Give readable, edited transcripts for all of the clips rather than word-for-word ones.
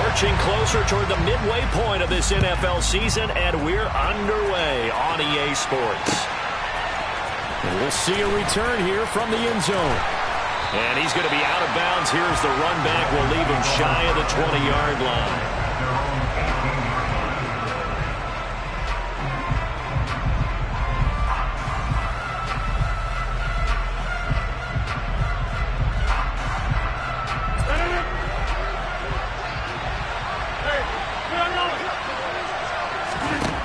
Marching closer toward the midway point of this NFL season, and we're underway on EA Sports. And we'll see a return here from the end zone. And he's going to be out of bounds. Here's the run back. We'll leave him shy of the 20-yard line.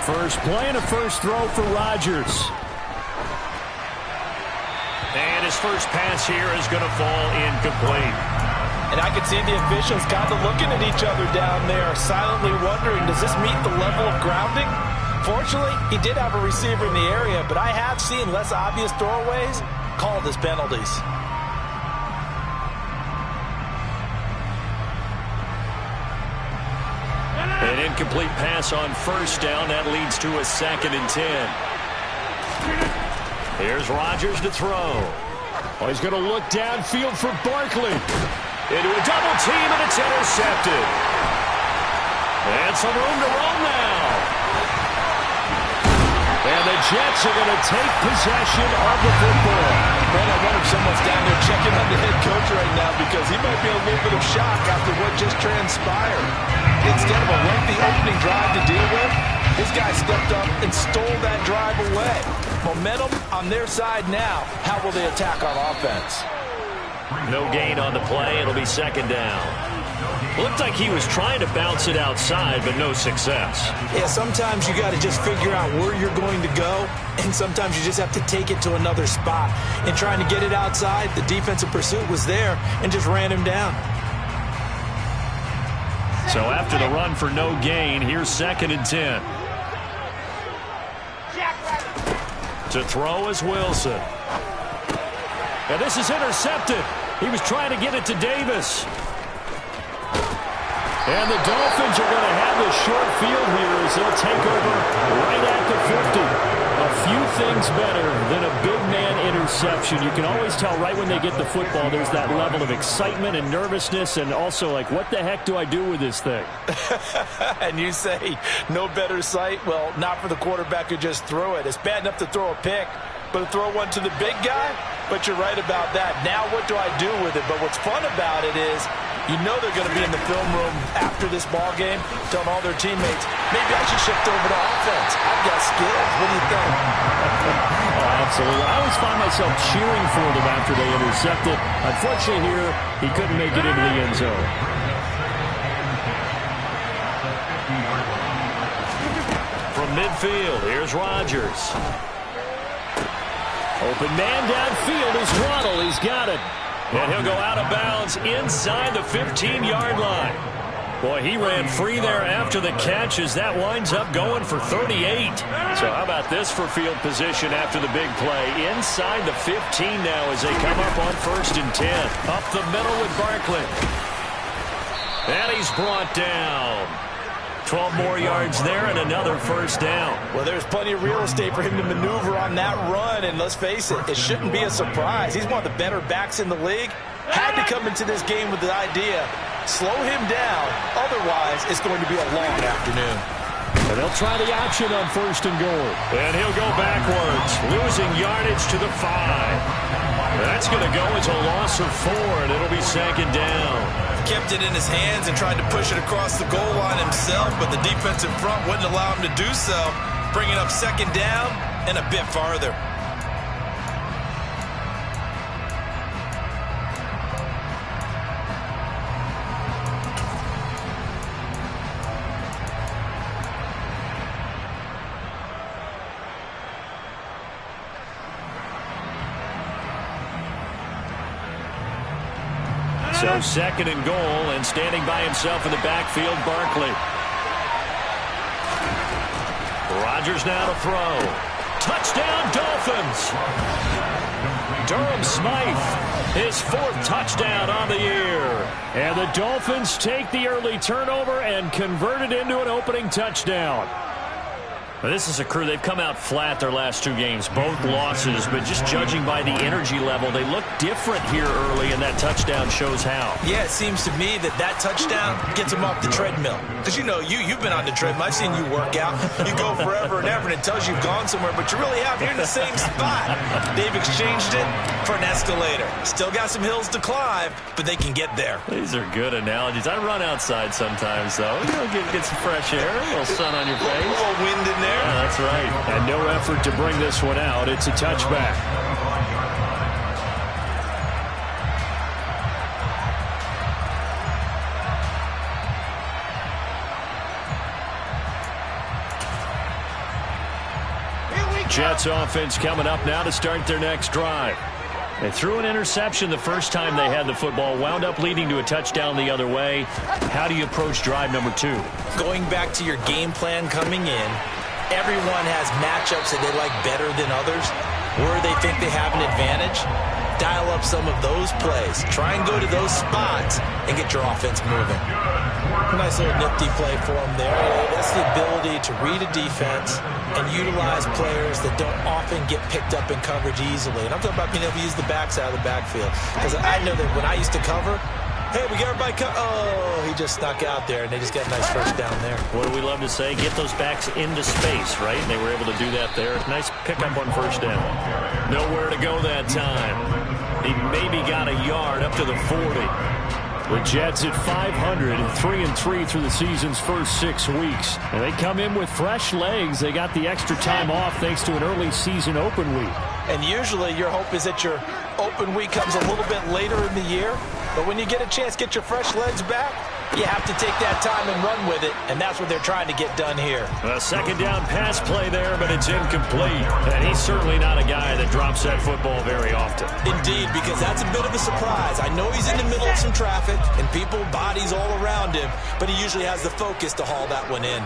First play and a first throw for Rodgers. And his first pass here is going to fall incomplete. And I can see the officials kind of looking at each other down there, silently wondering, does this meet the level of grounding? Fortunately, he did have a receiver in the area, but I have seen less obvious throwaways called as penalties. An incomplete pass on first down. That leads to a 2nd and 10. Here's Rodgers to throw. Oh, he's going to look downfield for Barkley. Into a double team, and it's intercepted. And some room to run now. And the Jets are going to take possession of the football. Man, I wonder if someone's down there checking on the head coach right now, because he might be in a little bit of shock after what just transpired. Instead of a lengthy opening drive to deal with, this guy stepped up and stole that drive away. Momentum on their side now. How will they attack on offense? No gain on the play. It'll be 2nd down. Looked like he was trying to bounce it outside, but no success. Yeah, sometimes you got to just figure out where you're going to go, and sometimes you just have to take it to another spot. In trying to get it outside, the defensive pursuit was there and just ran him down. So after the run for no gain, here's 2nd and 10. To throw is Wilson. And this is intercepted. He was trying to get it to Davis. And the Dolphins are going to have the short field here as they'll take over right at the 50. A few things better than a big man interception. You can always tell right when they get the football, there's that level of excitement and nervousness, and also like, what the heck do I do with this thing? And you say no better sight? Well, not for the quarterback who just threw it. It's bad enough to throw a pick, but to throw one to the big guy? But you're right about that. Now what do I do with it? But what's fun about it is you know they're going to be in the film room after this ball game telling all their teammates, maybe I should shift over to offense. I've got skills. What do you think? Oh, absolutely. I always find myself cheering for them after they intercept it. Unfortunately here, he couldn't make it into the end zone. From midfield, here's Rodgers. Open man downfield is Waddle. He's got it. And he'll go out of bounds inside the 15-yard line. Boy, he ran free there after the catch as that winds up going for 38. So how about this for field position after the big play? Inside the 15 now as they come up on 1st and 10. Up the middle with Barkley. And he's brought down. 12 more yards there and another 1st down. Well, there's plenty of real estate for him to maneuver on that run, and let's face it, it shouldn't be a surprise. He's one of the better backs in the league. Had to come into this game with the idea, slow him down, otherwise it's going to be a long afternoon. And they'll try the option on 1st and goal. And he'll go backwards, losing yardage to the 5. That's going to go as a loss of 4, and it'll be 2nd down. Kept it in his hands and tried to push it across the goal line himself, but the defensive front wouldn't allow him to do so, bringing up 2nd down and a bit farther. So 2nd and goal, and standing by himself in the backfield, Barkley. Rodgers now to throw. Touchdown, Dolphins! Durham Smythe, his 4th touchdown on the year. And the Dolphins take the early turnover and convert it into an opening touchdown. This is a crew. They've come out flat their last 2 games, both losses, but just judging by the energy level, they look different here early, and that touchdown shows how. Yeah, it seems to me that touchdown gets them off the treadmill. Because, you know, you've been on the treadmill. I've seen you work out. You go forever and ever, and it tells you you've gone somewhere, but you really have. You're in the same spot. They've exchanged it for an escalator. Still got some hills to climb, but they can get there. These are good analogies. I run outside sometimes, though. You know, get some fresh air, a little sun on your face. A little wind in there. Yeah, that's right. And no effort to bring this one out. It's a touchback. Jets offense coming up now to start their next drive. They threw an interception the first time they had the football, wound up leading to a touchdown the other way. How do you approach drive number 2? Going back to your game plan coming in, everyone has matchups that they like better than others, where they think they have an advantage. Dial up some of those plays. Try and go to those spots and get your offense moving. Nice little nifty play for them there. That's the ability to read a defense and utilize players that don't often get picked up in coverage easily. And I'm talking about being able to use the backside of the backfield. Because I know that when I used to cover, hey, we got everybody oh, he just snuck out there, and they just got a nice first down there. What do we love to say? Get those backs into space, right? And they were able to do that there. Nice pickup on first down. Nowhere to go that time. He maybe got a yard up to the 40. The Jets at 500 and 3-3 through the season's first 6 weeks. And they come in with fresh legs. They got the extra time off thanks to an early season open week. And usually your hope is that your open week comes a little bit later in the year. But when you get a chance to get your fresh legs back, you have to take that time and run with it. And that's what they're trying to get done here. A second down pass play there, but it's incomplete. And he's certainly not a guy that drops that football very often. Indeed, because that's a bit of a surprise. I know he's in the middle of some traffic and people, bodies all around him, but he usually has the focus to haul that one in.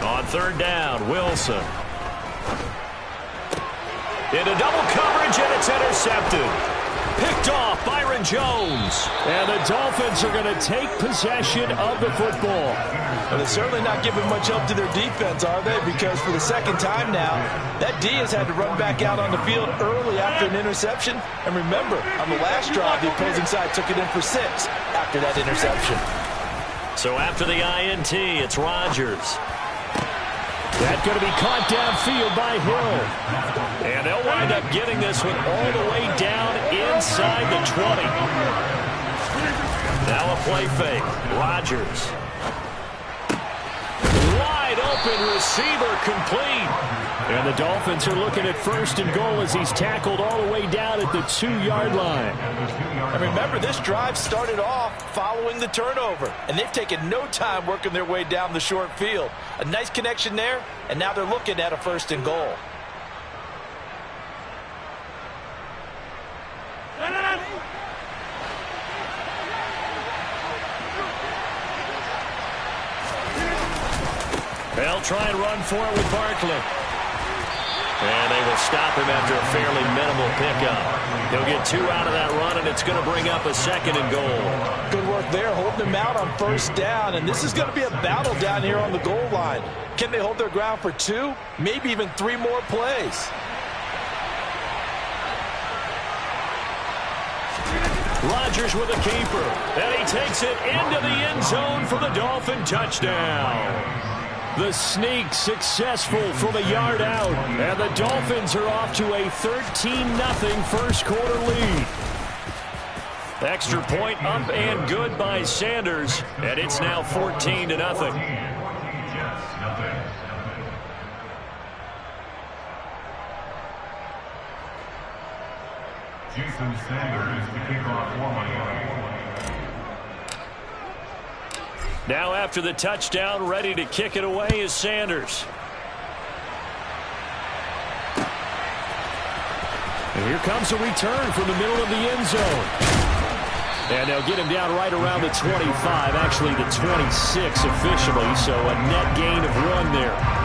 On third down, Wilson. Into double coverage, and it's intercepted. Picked off Byron Jones. And the Dolphins are going to take possession of the football. Well, they're certainly not giving much help to their defense, are they? Because for the second time now, that D has had to run back out on the field early after an interception. And remember, on the last drive, the opposing side took it in for 6 after that interception. So after the INT, it's Rodgers. That's going to be caught downfield by Hill. And they'll wind up getting this one all the way down inside the 20. Now a play fake. Rodgers. Wide open receiver complete. And the Dolphins are looking at first and goal as he's tackled all the way down at the 2-yard line. And remember, this drive started off following the turnover. And they've taken no time working their way down the short field. A nice connection there, and now they're looking at a first and goal. They'll try and run for it with Barkley. And they will stop him after a fairly minimal pickup. He'll get 2 out of that run, and it's going to bring up a second and goal. Good work there, holding him out on first down. And this is going to be a battle down here on the goal line. Can they hold their ground for 2, maybe even 3 more plays? Rodgers with a keeper. And he takes it into the end zone for the Dolphin touchdown. The sneak successful from a yard out. And the Dolphins are off to a 13-0 first quarter lead. Extra point up and good by Sanders. And it's now 14-0. Jason Sanders, the kickoff formally. Now after the touchdown, ready to kick it away is Sanders. And here comes a return from the middle of the end zone. And they'll get him down right around the 25, actually the 26 officially, so a net gain of 1 there.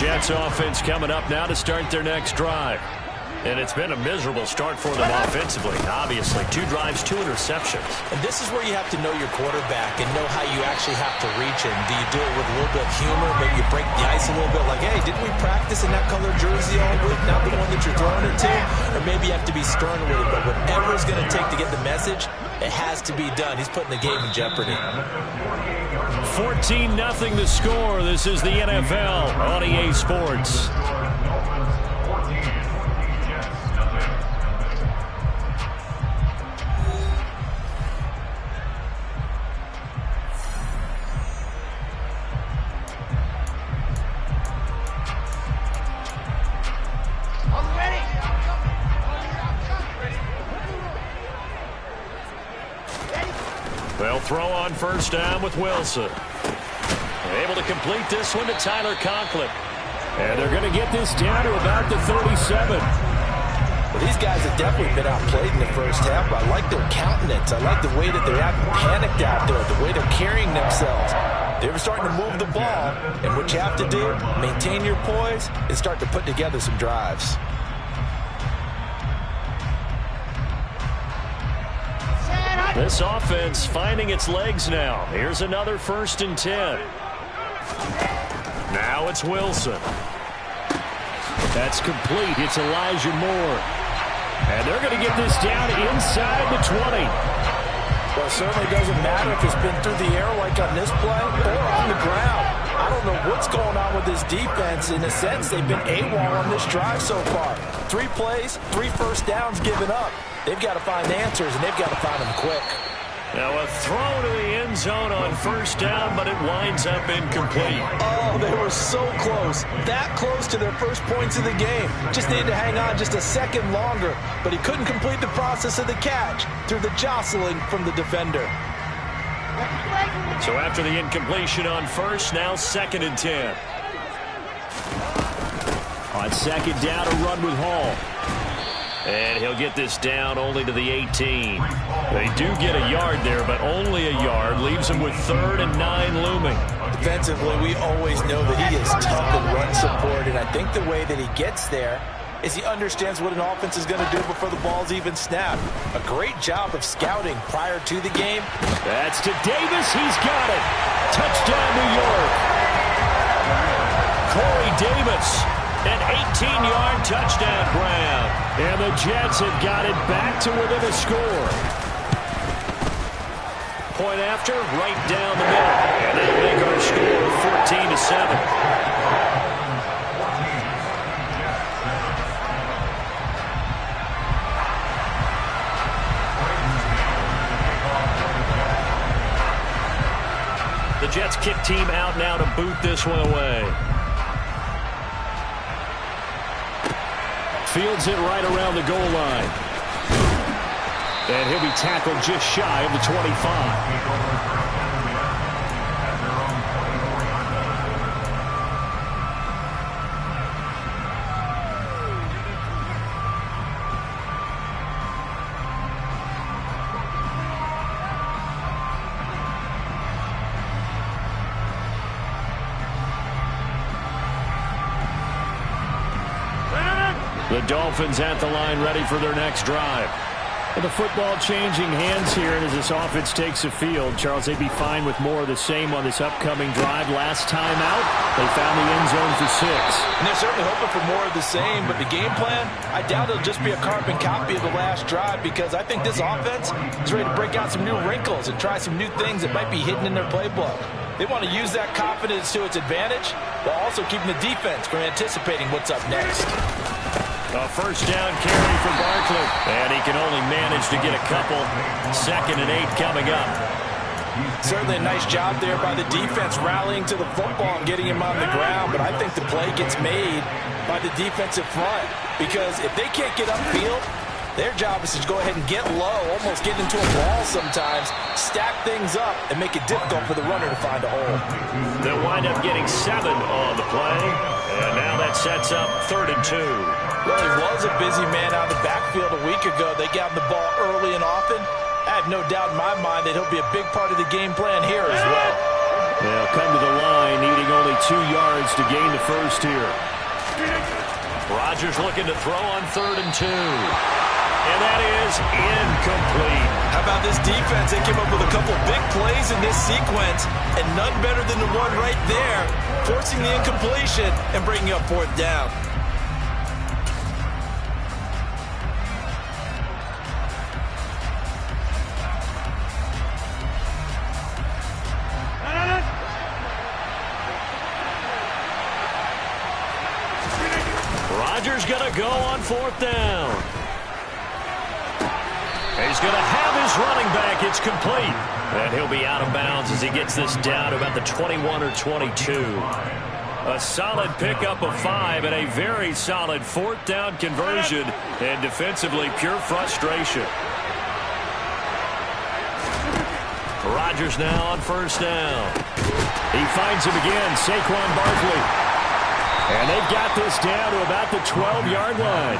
Jets offense coming up now to start their next drive. And it's been a miserable start for them offensively. Obviously, 2 drives, 2 interceptions. And this is where you have to know your quarterback and know how you actually have to reach him. Do you do it with a little bit of humor? Maybe you break the ice a little bit like, hey, didn't we practice in that color jersey all week? Not the one that you're throwing it to? Or maybe you have to be stern with it. But whatever it's going to take to get the message, it has to be done. He's putting the game in jeopardy. 14-0 the score. This is the NFL on EA Sports. They'll throw on first down with Wilson. Able to complete this one to Tyler Conklin. And they're going to get this down to about the 37. Well, these guys have definitely been outplayed in the first half, but I like their countenance. I like the way that they're acting panicked out there, the way they're carrying themselves. They're starting to move the ball, and what you have to do, maintain your poise and start to put together some drives. This offense finding its legs now. Here's another 1st and 10. Now it's Wilson. That's complete. It's Elijah Moore. And they're going to get this down inside the 20. Well, it certainly doesn't matter if it's been through the air like on this play or on the ground. I don't know what's going on with this defense. In a sense, they've been AWOL on this drive so far. 3 plays, 3 first downs given up. They've got to find answers, and they've got to find them quick. Now a throw to the end zone on first down, but it winds up incomplete. Oh, they were so close. That close to their first points of the game. Just needed to hang on just a second longer, but he couldn't complete the process of the catch through the jostling from the defender. So after the incompletion on first, now 2nd and 10. On 2nd down, a run with Hall. And he'll get this down only to the 18. They do get a yard there, but only a yard. Leaves him with 3rd and 9 looming. Defensively, we always know that he is tough in run support, and I think the way that he gets there is he understands what an offense is going to do before the ball's even snapped. A great job of scouting prior to the game. That's to Davis. He's got it. Touchdown, New York. Corey Davis. An 18-yard touchdown grab. And the Jets have got it back to within a score. Point after, right down the middle. And that'll make our score 14-7. The Jets kick team out now to boot this one away. Fields it right around the goal line. And he'll be tackled just shy of the 25. The Dolphins at the line, ready for their next drive. And the football changing hands here, and as this offense takes the field, Charles, they'd be fine with more of the same on this upcoming drive. Last time out, they found the end zone for 6. And they're certainly hoping for more of the same, but the game plan, I doubt it'll just be a carbon copy of the last drive, because I think this offense is ready to break out some new wrinkles and try some new things that might be hidden in their playbook. They want to use that confidence to its advantage while also keeping the defense from anticipating what's up next. A first down carry for Barkley. And he can only manage to get a couple. 2nd and 8 coming up. Certainly a nice job there by the defense rallying to the football and getting him on the ground. But I think the play gets made by the defensive front. Because if they can't get upfield, their job is to go ahead and get low, almost get into a ball sometimes, stack things up, and make it difficult for the runner to find a hole. They'll wind up getting 7 on the play. And now that sets up 3rd and 2. Well, he was a busy man out of the backfield a week ago. They got him the ball early and often. I have no doubt in my mind that he'll be a big part of the game plan here as well. They'll come to the line, needing only 2 yards to gain the first here. Rodgers looking to throw on 3rd and 2. And that is incomplete. How about this defense? They came up with a couple big plays in this sequence, and none better than the one right there, forcing the incompletion and bringing up 4th down. Rodgers going to go on 4th down. He's going to have his running back. It's complete. And he'll be out of bounds as he gets this down to about the 21 or 22. A solid pickup of 5 and a very solid 4th down conversion. And defensively, pure frustration. Rodgers now on 1st down. He finds him again, Saquon Barkley. And they've got this down to about the 12-yard line.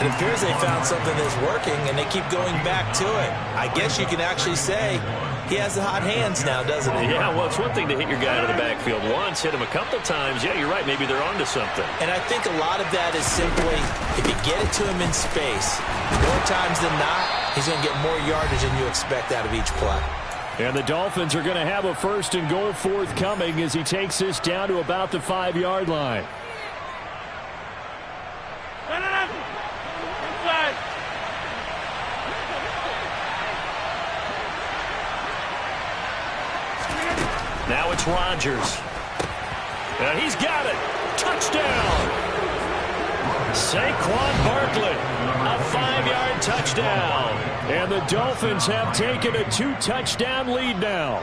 It appears they found something that's working, and they keep going back to it. I guess you can actually say he has the hot hands now, doesn't he? Yeah, well, it's one thing to hit your guy out of the backfield once, hit him a couple times. Yeah, you're right. Maybe they're onto something. And I think a lot of that is simply if you get it to him in space, more times than not, he's going to get more yardage than you expect out of each play. And the Dolphins are going to have a 1st and goal forthcoming as he takes this down to about the 5-yard line. Now it's Rodgers. And he's got it. Touchdown. Saquon Barkley. A 5-yard touchdown. And the Dolphins have taken a 2-touchdown lead now.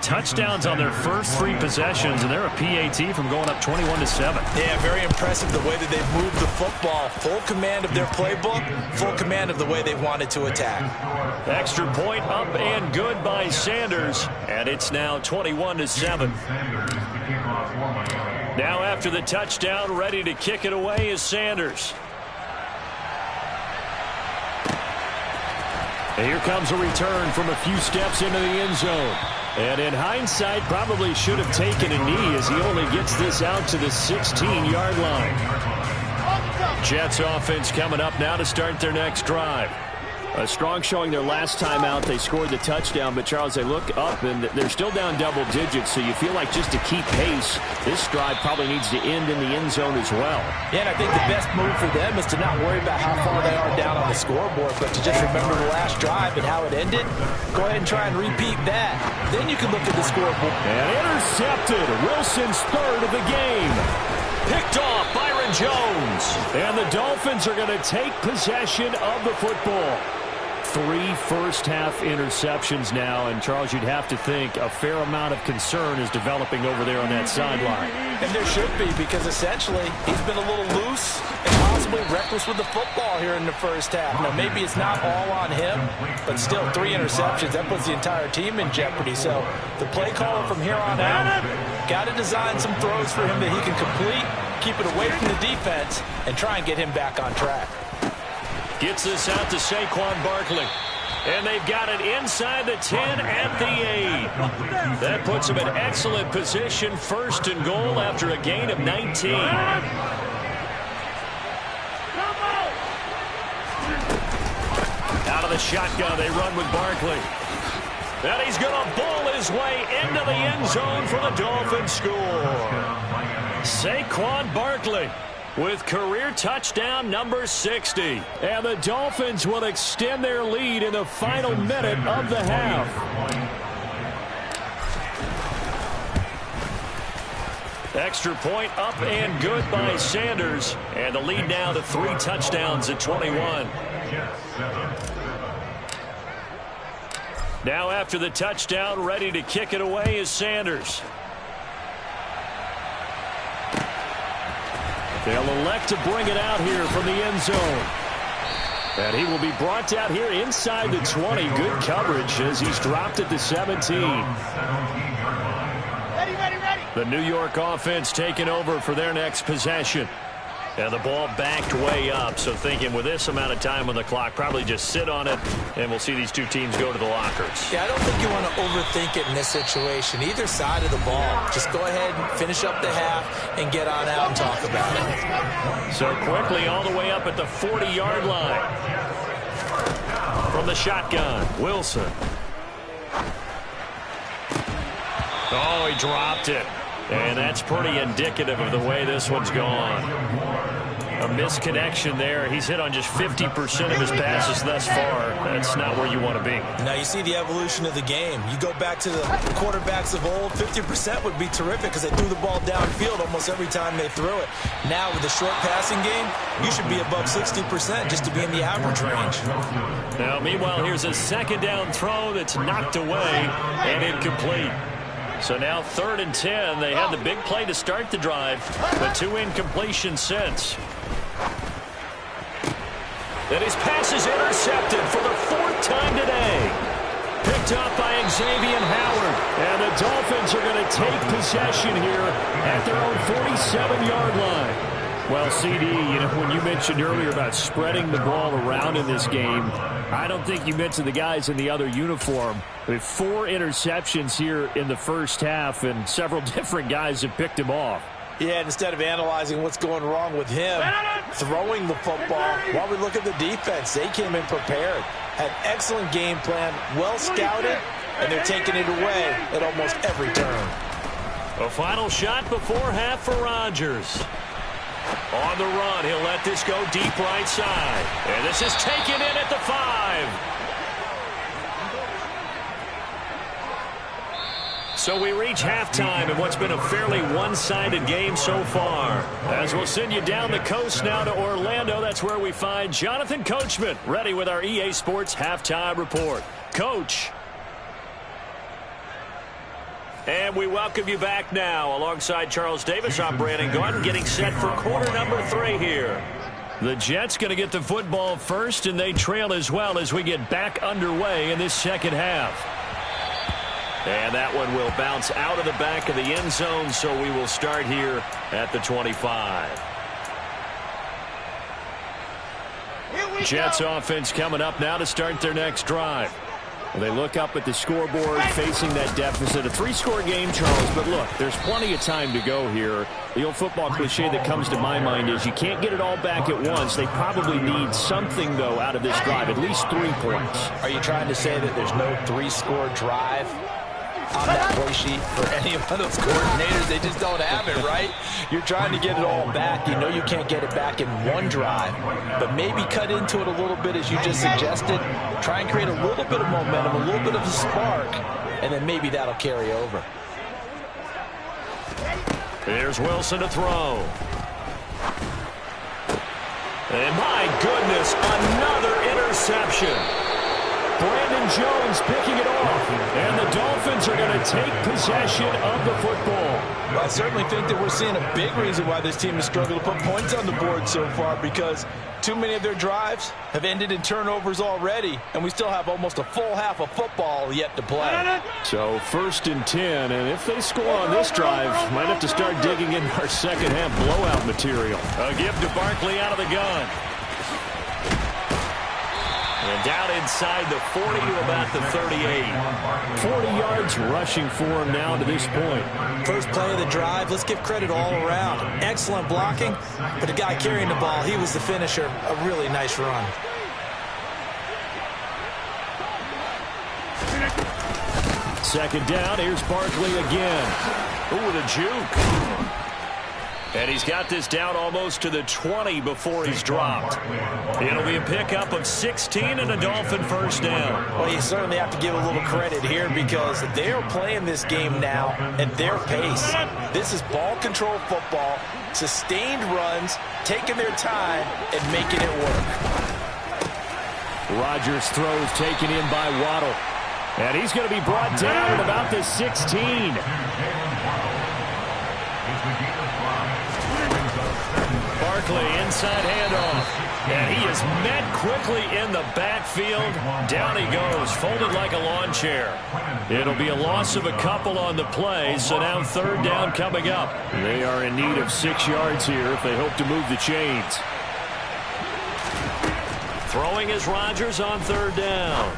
Touchdowns on their first 3 possessions, and they're a PAT from going up 21-7. Yeah, very impressive the way that they've moved the football. Full command of their playbook, full command of the way they wanted to attack. Extra point up and good by Sanders, and it's now 21-7. Now after the touchdown, ready to kick it away is Sanders. And here comes a return from a few steps into the end zone. And in hindsight, probably should have taken a knee as he only gets this out to the 16-yard line. Jets offense coming up now to start their next drive. A strong showing their last time out. They scored the touchdown, but, Charles, they look up, and they're still down double digits, so you feel like just to keep pace, this drive probably needs to end in the end zone as well. Yeah, and I think the best move for them is to not worry about how far they are down on the scoreboard, but to just remember the last drive and how it ended. Go ahead and try and repeat that. Then you can look at the scoreboard. And intercepted. Wilson's 3rd of the game. Picked off Byron Jones. And the Dolphins are going to take possession of the football. 3 first-half interceptions now, and, Charles, you'd have to think a fair amount of concern is developing over there on that sideline. And there should be, because essentially he's been a little loose and possibly reckless with the football here in the first half. Now, maybe it's not all on him, but still 3 interceptions. That puts the entire team in jeopardy. So the play caller from here on out got to design some throws for him that he can complete, keep it away from the defense, and try and get him back on track. Gets this out to Saquon Barkley. And they've got it inside the 10 at the 8. That puts them in excellent position, 1st and goal after a gain of 19. Out of the shotgun, they run with Barkley. And he's going to bowl his way into the end zone for the Dolphins score. Saquon Barkley with career touchdown number 60. And the Dolphins will extend their lead in the final minute of the half. Extra point up and good by Sanders. And the lead now to 3 touchdowns at 21. Now after the touchdown, ready to kick it away is Sanders. They'll elect to bring it out here from the end zone. And he will be brought out here inside the 20. Good coverage as he's dropped at the 17. The New York offense taking over for their next possession. And the ball backed way up, so thinking with this amount of time on the clock, probably just sit on it, and we'll see these two teams go to the lockers. Yeah, I don't think you want to overthink it in this situation. Either side of the ball. Just go ahead and finish up the half and get on out and talk about it. So quickly all the way up at the 40-yard line. From the shotgun, Wilson. Oh, he dropped it. And that's pretty indicative of the way this one's gone. A misconnection there. He's hit on just 50% of his passes thus far. That's not where you want to be. Now you see the evolution of the game. You go back to the quarterbacks of old, 50% would be terrific because they threw the ball downfield almost every time they threw it. Now with the short passing game, you should be above 60% just to be in the average range. Now, meanwhile, here's a second down throw that's knocked away and incomplete. So now 3rd and 10. They had the big play to start the drive, but 2 incompletions since. And his pass is intercepted for the 4th time today. Picked up by Xavier Howard. And the Dolphins are going to take possession here at their own 47-yard line. Well, CD, when you mentioned earlier about spreading the ball around in this game, I don't think you mentioned the guys in the other uniform. With 4 interceptions here in the first half, and several different guys have picked him off. Yeah, and instead of analyzing what's going wrong with him, throwing the football, while we look at the defense, they came in prepared. Had excellent game plan, well scouted, and they're taking it away at almost every turn. A final shot before half for Rodgers. On the run, he'll let this go deep right side. And this is taken in at the 5. So we reach halftime in what's been a fairly one-sided game so far. As we'll send you down the coast now to Orlando, that's where we find Jonathan Coachman, ready with our EA Sports Halftime Report. Coach. And we welcome you back now. Alongside Charles Davis, I'm Brandon Gordon, getting set for quarter number 3 here. The Jets going to get the football first, and they trail as well as we get back underway in this second half. And that one will bounce out of the back of the end zone, so we will start here at the 25. Jets offense coming up now to start their next drive. They look up at the scoreboard facing that deficit. A 3-score game, Charles, but look, there's plenty of time to go here. The old football cliche that comes to my mind is you can't get it all back at once. They probably need something, though, out of this drive, at least 3 points. Are you trying to say that there's no 3-score drive on that play sheet for any of those coordinators? They just don't have it, right? You're trying to get it all back. You know you can't get it back in one drive, but maybe cut into it a little bit as you just suggested. Try and create a little bit of momentum, a little bit of a spark, and then maybe that'll carry over. Here's Wilson to throw. And my goodness, another interception. Brandon Jones picking it off, and the Dolphins are going to take possession of the football. Well, I certainly think that we're seeing a big reason why this team has struggled to put points on the board so far, because too many of their drives have ended in turnovers already, and we still have almost a full half of football yet to play. So 1st and 10, and if they score on this drive, might have to start digging in our second half blowout material. A give to Barkley out of the gun. And down inside the 40 to about the 38. 40 yards rushing for him now to this point. First play of the drive, let's give credit all around. Excellent blocking, but the guy carrying the ball, he was the finisher. A really nice run. Second down, here's Barkley again. Ooh, the juke. And he's got this down almost to the 20 before he's dropped. It'll be a pickup of 16 and a Dolphin first down. Well, you certainly have to give a little credit here because they are playing this game now at their pace. This is ball control football, sustained runs, taking their time and making it work. Rodgers throws taken in by Waddle. And he's going to be brought down at about the 16. Barkley, inside handoff. And he is met quickly in the backfield. Down he goes, folded like a lawn chair. It'll be a loss of a couple on the play, so now third down coming up. They are in need of 6 yards here if they hope to move the chains. Throwing is Rodgers on third down.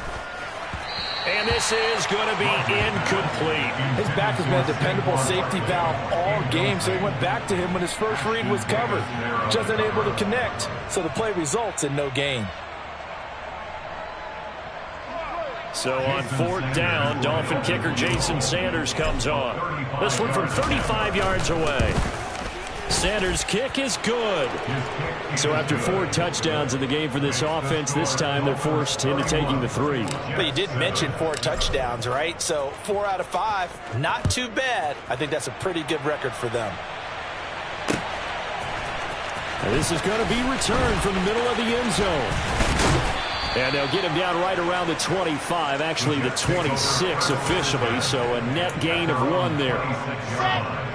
And this is going to be incomplete. His back has been a dependable safety valve all game, so he went back to him when his first read was covered. Just unable to connect, so the play results in no gain. So on fourth down, Dolphin kicker Jason Sanders comes on. This one from 35 yards away. Sanders' kick is good. So after 4 touchdowns in the game for this offense, this time they're forced into taking the 3. But you did mention 4 touchdowns, right? So 4 out of 5, not too bad. I think that's a pretty good record for them. And this is going to be returned from the middle of the end zone. And they'll get him down right around the 25, actually the 26 officially, so a net gain of 1 there.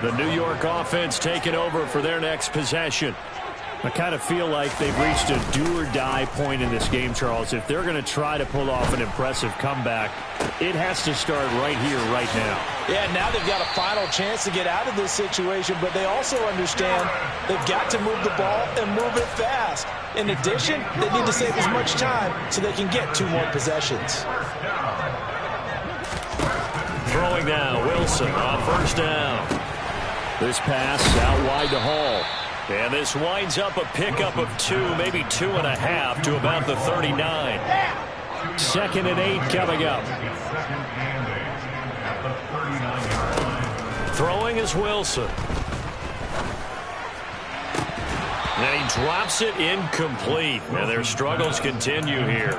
The New York offense taking over for their next possession. I kind of feel like they've reached a do-or-die point in this game, Charles. If they're going to try to pull off an impressive comeback, it has to start right here, right now. Yeah, now they've got a final chance to get out of this situation, but they also understand they've got to move the ball and move it fast. In addition, they need to save as much time so they can get 2 more possessions. Throwing now, Wilson on first down. This pass out wide to Hall. And this winds up a pickup of 2, maybe 2.5 to about the 39. 2nd and 8 coming up. Throwing is Wilson. And he drops it incomplete. And their struggles continue here.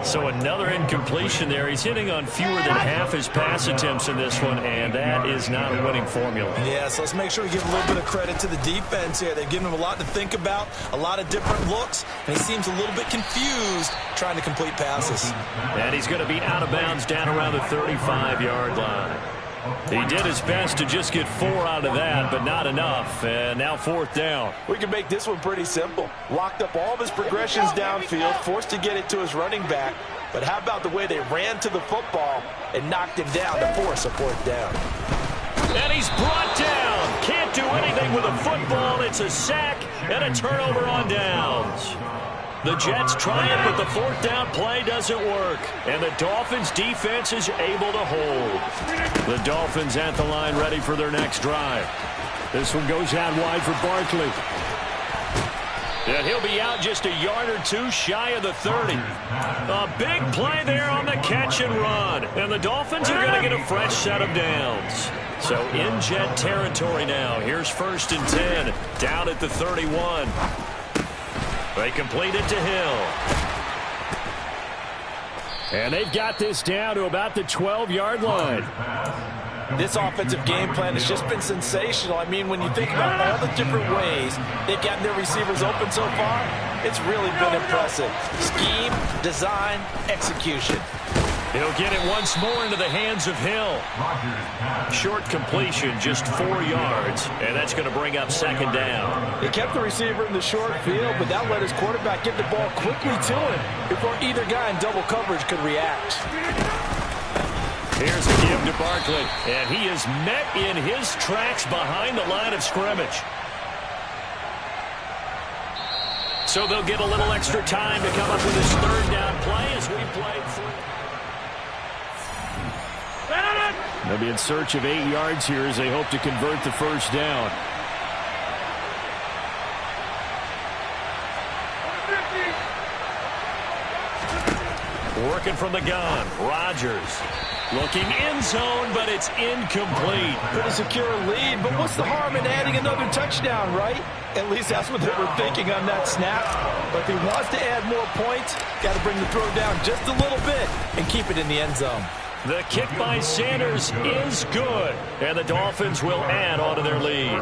So another incompletion there. He's hitting on fewer than half his pass attempts in this one, and that is not a winning formula. Yeah, so let's make sure we give a little bit of credit to the defense here. They've given him a lot to think about, a lot of different looks, and he seems a little bit confused trying to complete passes. And he's going to be out of bounds down around the 35-yard line. He did his best to just get 4 out of that, but not enough. And now fourth down. We can make this one pretty simple. Locked up all of his progressions downfield, forced to get it to his running back. But how about the way they ran to the football and knocked him down to force a fourth down? And he's brought down. Can't do anything with a football. It's a sack and a turnover on downs. The Jets try it, but the fourth down play doesn't work. And the Dolphins' defense is able to hold. The Dolphins at the line ready for their next drive. This one goes out wide for Barkley. And he'll be out just a yard or 2 shy of the 30. A big play there on the catch and run. And the Dolphins are going to get a fresh set of downs. So in Jet territory now. Here's 1st and 10. Down at the 31. They complete it to Hill. And they've got this down to about the 12-yard line. This offensive game plan has just been sensational. I mean, when you think about all the different ways they've gotten their receivers open so far, it's really been impressive. Scheme, design, execution. He'll get it once more into the hands of Hill. Short completion, just 4 yards, and that's going to bring up 2nd down. He kept the receiver in the short field, but that let his quarterback get the ball quickly to him before either guy in double coverage could react. Here's a give to Barkley, and he is met in his tracks behind the line of scrimmage. So they'll get a little extra time to come up with this 3rd down play as we play through. They'll be in search of 8 yards here as they hope to convert the 1st down. Working from the gun, Rodgers. Looking end zone, but it's incomplete. Pretty secure lead, but what's the harm in adding another touchdown, right? At least that's what they were thinking on that snap. But if he wants to add more points, got to bring the throw down just a little bit and keep it in the end zone. The kick by Sanders is good, and the Dolphins will add on to their lead.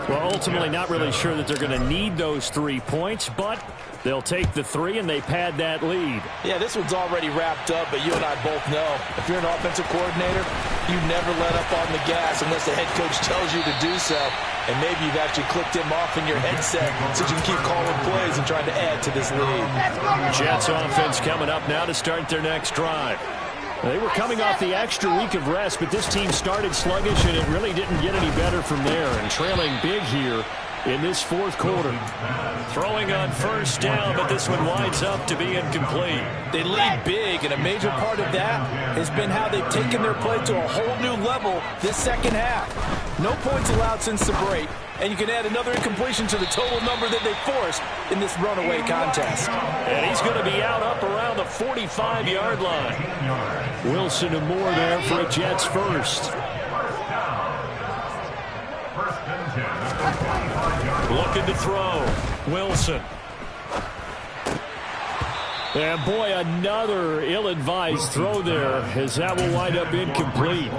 Well, ultimately not really sure that they're going to need those 3 points, but they'll take the 3 and they pad that lead. Yeah, this one's already wrapped up, but you and I both know if you're an offensive coordinator, you never let up on the gas unless the head coach tells you to do so. And maybe you've actually clicked him off in your headset so you can keep calling plays and trying to add to this lead. Jets offense coming up now to start their next drive. They were coming off the extra week of rest, but this team started sluggish, and it really didn't get any better from there. And trailing big here in this fourth quarter. Throwing on first down, but this one winds up to be incomplete. They lead big, and a major part of that has been how they've taken their play to a whole new level this second half. No points allowed since the break, and you can add another incompletion to the total number that they forced in this runaway contest. And he's going to be out up around the 45-yard line. Wilson and Moore there for a Jets first. Looking to throw. Wilson. And boy, another ill-advised throw there, as that will wind up incomplete.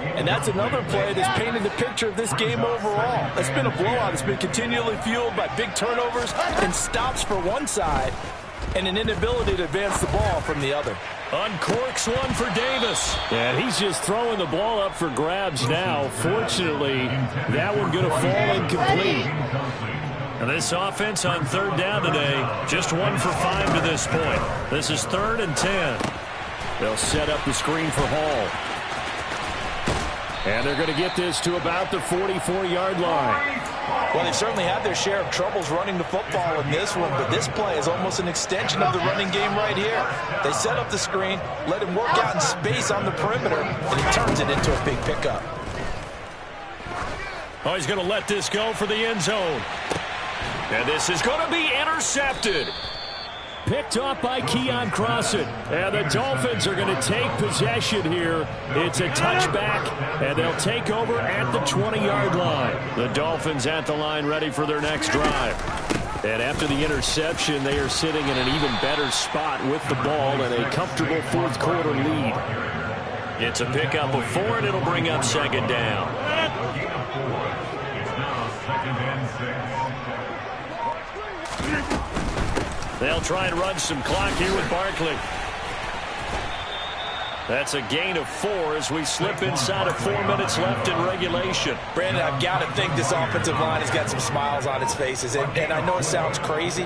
And that's another play that's painted the picture of this game overall. It's been a blowout. It's been continually fueled by big turnovers and stops for one side and an inability to advance the ball from the other. Uncorks one for Davis. And he's just throwing the ball up for grabs now. Fortunately, that one going to fall incomplete. And this offense on third down today, just 1 for 5 to this point. This is 3rd and 10. They'll set up the screen for Hall. And they're going to get this to about the 44-yard line. Well, they've certainly had their share of troubles running the football in this one, but this play is almost an extension of the running game right here. They set up the screen, let him work out in space on the perimeter, and he turns it into a big pickup. Oh, he's going to let this go for the end zone. And this is going to be intercepted. Picked off by Keon Crossan. And the Dolphins are going to take possession here. It's a touchback, and they'll take over at the 20-yard line. The Dolphins at the line ready for their next drive. And after the interception, they are sitting in an even better spot with the ball and a comfortable fourth quarter lead. It's a pickup of 4, and it'll bring up second down. They'll try and run some clock here with Barkley. That's a gain of 4 as we slip inside of 4 minutes left in regulation. Brandon, I've got to think this offensive line has got some smiles on its faces. And I know it sounds crazy,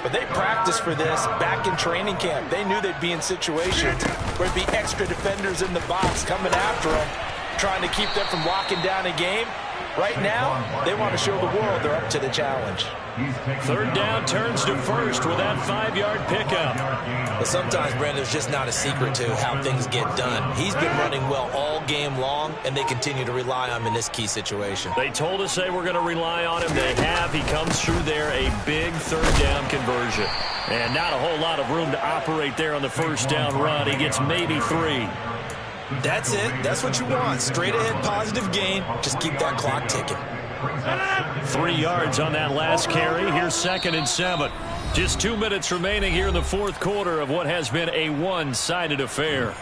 but they practiced for this back in training camp. They knew they'd be in situations where there'd be extra defenders in the box coming after them, trying to keep them from locking down a game. Right now, they want to show the world they're up to the challenge. Third down turns to first with that 5-yard pickup. But sometimes, Brandon, there's just not a secret to how things get done. He's been running well all game long, and they continue to rely on him in this key situation. They told us they were going to rely on him. They have. He comes through there, a big third down conversion. And not a whole lot of room to operate there on the first down run. He gets maybe 3. That's it. That's what you want. Straight ahead positive gain. Just keep that clock ticking. 3 yards on that last carry. Here's 2nd and 7. Just 2 minutes remaining here in the fourth quarter of what has been a one-sided affair.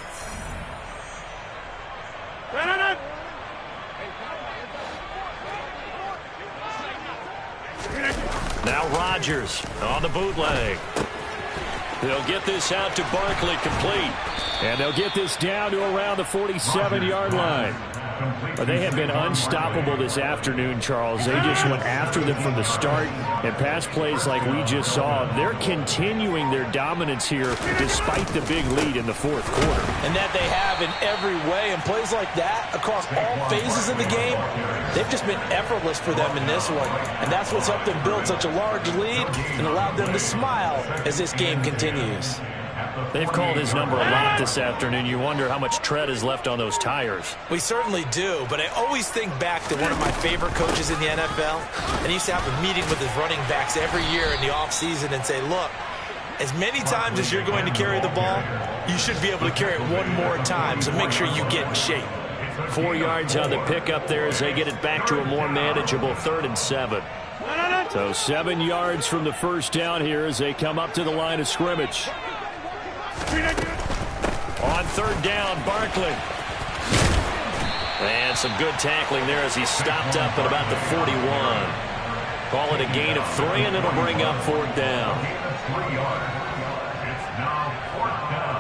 Now Rodgers on the bootleg. They'll get this out to Barkley, complete. And they'll get this down to around the 47-yard line. But they have been unstoppable this afternoon, Charles. They just went after them from the start, and pass plays like we just saw. They're continuing their dominance here despite the big lead in the fourth quarter. And that they have in every way. And plays like that across all phases of the game, they've just been effortless for them in this one. And that's what's helped them build such a large lead and allowed them to smile as this game continues. They've called his number a lot this afternoon. You wonder how much tread is left on those tires. We certainly do, but I always think back to one of my favorite coaches in the NFL, and he used to have a meeting with his running backs every year in the offseason and say, look, as many times as you're going to carry the ball, you should be able to carry it one more time, so make sure you get in shape. 4 yards on the pickup there as they get it back to a more manageable 3rd and 7. So 7 yards from the first down here as they come up to the line of scrimmage. On third down, Barkley. And some good tackling there as he stopped up at about the 41. Call it a gain of 3, and it'll bring up 4th down. Gain of 3 yards. It's now 4th down.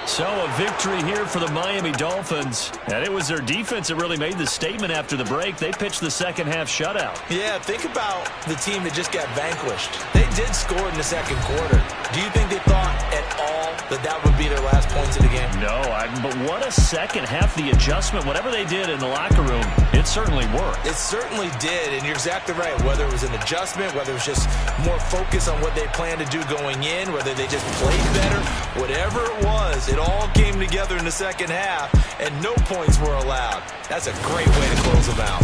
So a victory here for the Miami Dolphins. And it was their defense that really made the statement after the break. They pitched the second half shutout. Yeah, think about the team that just got vanquished. They did score in the second quarter. Do you think they thought at all that would be their last points of the game? No, but what a second half. The adjustment, whatever they did in the locker room, it certainly worked. It certainly did, and you're exactly right. Whether it was an adjustment, whether it was just more focus on what they planned to do going in, whether they just played better, whatever it was, it all came together in the second half, and no points were allowed. That's a great way to close them out.